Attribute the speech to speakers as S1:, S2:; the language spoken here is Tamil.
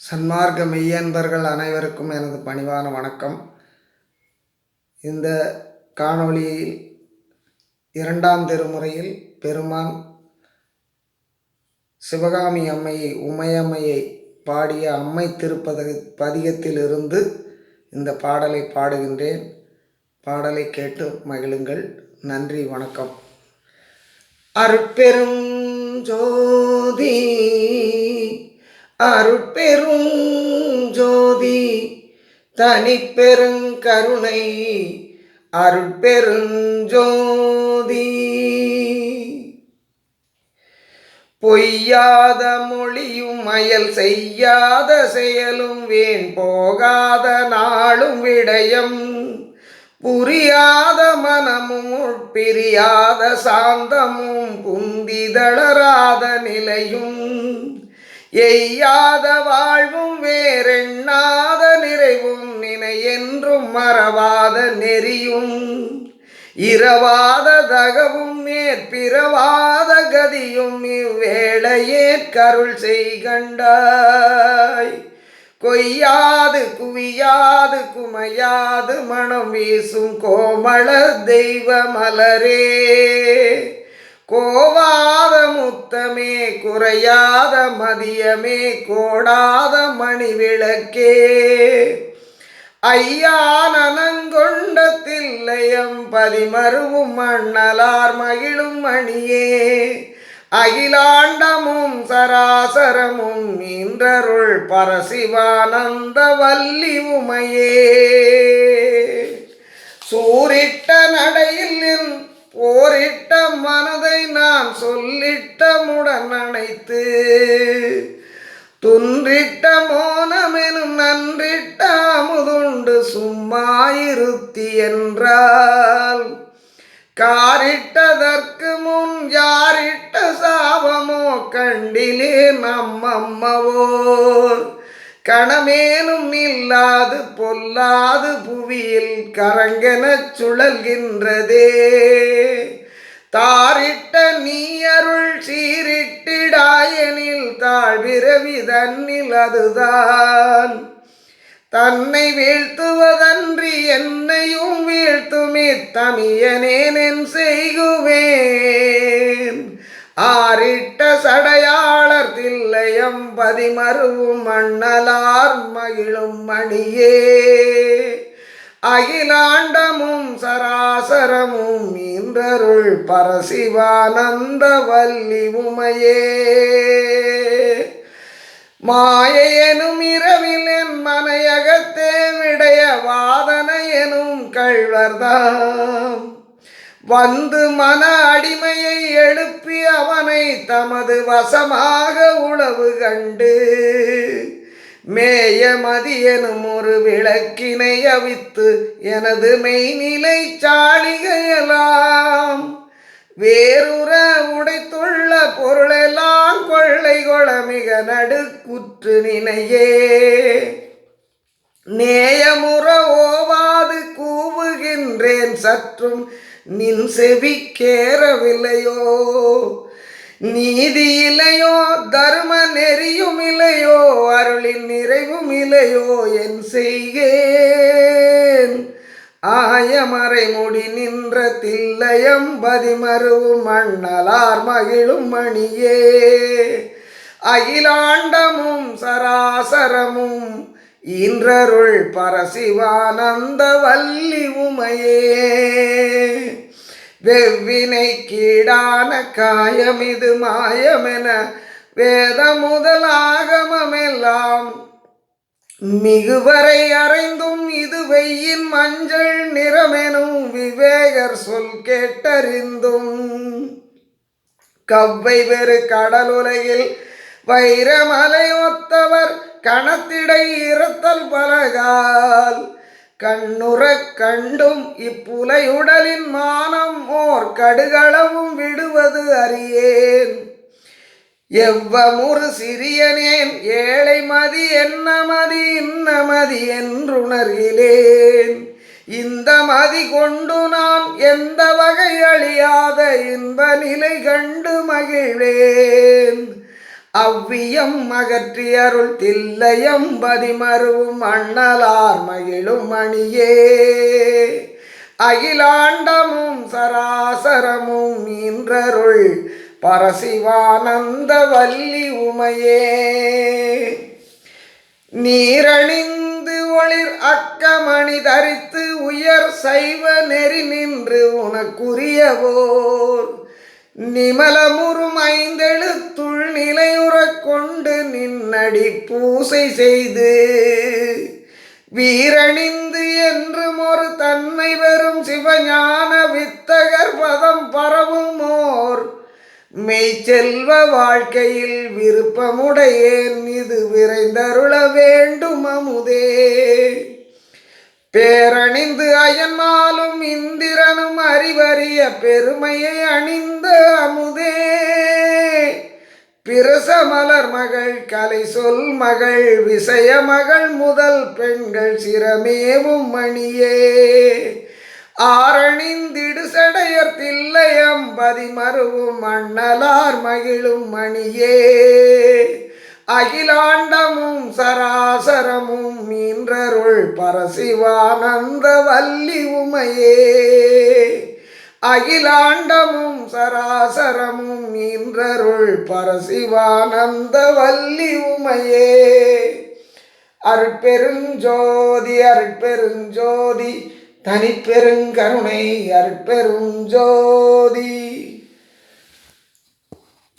S1: சன்மார்க்க மெய்யன்பர்கள் அனைவருக்கும் எனது பணிவான வணக்கம். இந்த காணொளியில் இரண்டாம் திருமுறையில் பெருமான் சிவகாமி அம்மையை உமையம்மையை பாடிய அம்மை திருப்பதிகத்திலிருந்து இந்த பாடலை பாடுகின்றேன். பாடலை கேட்டு மகிழுங்கள். நன்றி, வணக்கம். அருட்பெரும் ஜோதி அருட்பெரும் ஜோதி தனிப்பெருங்கருணை அருட்பெருஞ்சோதி பொய்யாத மொழியும் அயல் செய்யாத செயலும் வேண் போகாத நாளும் விடயம் புரியாத மனமும் உட்பிரியாத சாந்தமும் புந்திதளராத நிலையும் எய்யாத வாழ்வும் வேறெண்ணாத நிறைவும் நினை என்றும் மறவாத நெறியும் இரவாத தகவும் மேற்பிறவாத கதியும் இவ்வேளையே கருள் செய்கண்டாய். கொய்யாது குவியாது குமையாது மனம் வீசும் கோமள தெய்வ மலரே, கோவாத முத்தமே குறையாத மதியமே கோடாத மணி விளக்கே, ஐயானங்கொண்ட தில்லையம் பதிமருவும் மண்ணலார் மகிழும் மணியே, அகிலாண்டமும் சராசரமும் இன்றருள் பரசிவானந்த வல்லி உமையே, சூரிட்ட நடையில் என் போரிட்ட மனதை நான் சொல்லிட்ட முடன் அணைத்து துன்றிட்ட மோனமெனும் நன்றிட்ட அமுதுண்டு சும்மாயிருத்தி என்றால் காரிட்டதற்கு முன் யாரிட்ட சாபமோ கண்டிலே நம்மம்மவோர் கணமேனும் இல்லாது பொல்லாது புவியில் கரங்கெனச் சுழல்கின்றதே, தாரிட்ட நீ அருள் சீரிட்டிடாயனில் தாழ்விரவி தன்னில் அதுதான் தன்னை வீழ்த்துவதன்றி என்னையும் வீழ்த்துமே தமியனேன் செய்குவேன். ஆரிட்ட சடையாளர் தில்லையம் பதிமருவும் மண்ணலார் மகிழும் மணியே, அகிலாண்டமும் சராசரமும் இன்றருள் பரசிவானந்த வல்லி உமையே, மாயெனும் இரவில் என் மனையகத்தே விடைய வாதனை எனும் கள்வர்தாம் வந்து மன அடிமையை எழுப்பி அவனை தமது வசமாக உளவு கண்டு மேயமதி எனும் ஒரு விளக்கினை அவித்து எனது மெய்நிலை சாளிகையெல்லாம் வேறுற உடைத்துள்ள பொருளெல்லாம் கொள்ளை கொள மிக நடுக்குற்று நினையே, நேயமுற ஓவாது கூவுகின்றேன் சற்றும் நின் செவிக்கேறவில்லையோ, நீதி இல்லையோ தர்ம நெறியும் இல்லையோ அருளின் நிறைவும் இல்லையோ என் செய்கேன். ஆயமறை முடி நின்ற தில்லையம் பதிமருவும் மண்ணலார் மகிழும் மணியே, அகிலாண்டமும் சராசரமும் இன்றருள் பரசிவானந்த வல்லி உமையே, வெவ்வினை கீடான காயமிது மாயமென வேத முதல் ஆகமெல்லாம் மிகுவரை அறைந்தும் இது வெய்யின் மஞ்சள் நிறமெனும் விவேகர் சொல் கேட்டறிந்தும் கவ்வை வெறு கடலுலகில் வைரமலை ஒத்தவர் கணத்திடை இருத்தல் பலகால் கண்ணுறக் கண்டும் இப்புலையுடலின் மானம் ஓர் கடுகளவும் விடுவது அறியேன். எவ்வமுறு சிறியனேன் ஏழை மதி என்ன மதி இன்ன மதி என்றுணர்கிலேன். இந்த மதி கொண்டு நான் எந்த வகை அழியாத இன்ப நிலை கண்டு மகிழ்வேன். அவ்வியம் அகற்றி அருள் தில்லையம் பதிமருவும் அண்ணலார் மகிழும் மணியே அகிலாண்டமும் சராசரமும் மீன்றருள் பரசிவானந்த வல்லி உமையே நீரணிந்து ஒளிர் அக்கமணி தரித்து உயர் சைவ நெறி நின்று உனக்குரியவோர் நிமலமுறும் ஐந்தெழுத்துள் நிலையுறக் கொண்டு நின்னடி பூசை செய்து வீரணிந்து என்றும் ஒரு தன்மை வெறும் சிவஞான வித்தகர் பதம் பரவுமோர் மெய்ச்செல்வ வாழ்க்கையில் விருப்பமுடையேன் இது விரைந்தருள வேண்டும் அமுதே பேரணிந்து அயன்மாலும் இந்திரனும் அறிவறிய பெருமையை அணிந்த அமுதே பிரசமலர் மகள் கலை சொல் மகள் விசய மகள் முதல் பெண்கள் சிரமேவும் மணியே ஆரணிந்திடு சடையர் தில்லையம் பதிமருவும் அண்ணலார் மகிழும் மணியே அகிலாண்டமும் சராசரமும் மீன்றருள் பரசிவானந்த வல்லி உமையே அகிலாண்டமும் சராசரமும் மீன்றருள் பரசிவானந்த வல்லி உமையே அருட்பெருஞ்சோதி அருட்பெருஞ்சோதி தனிப்பெருங்கருணை அருட்பெருஞ்சோதி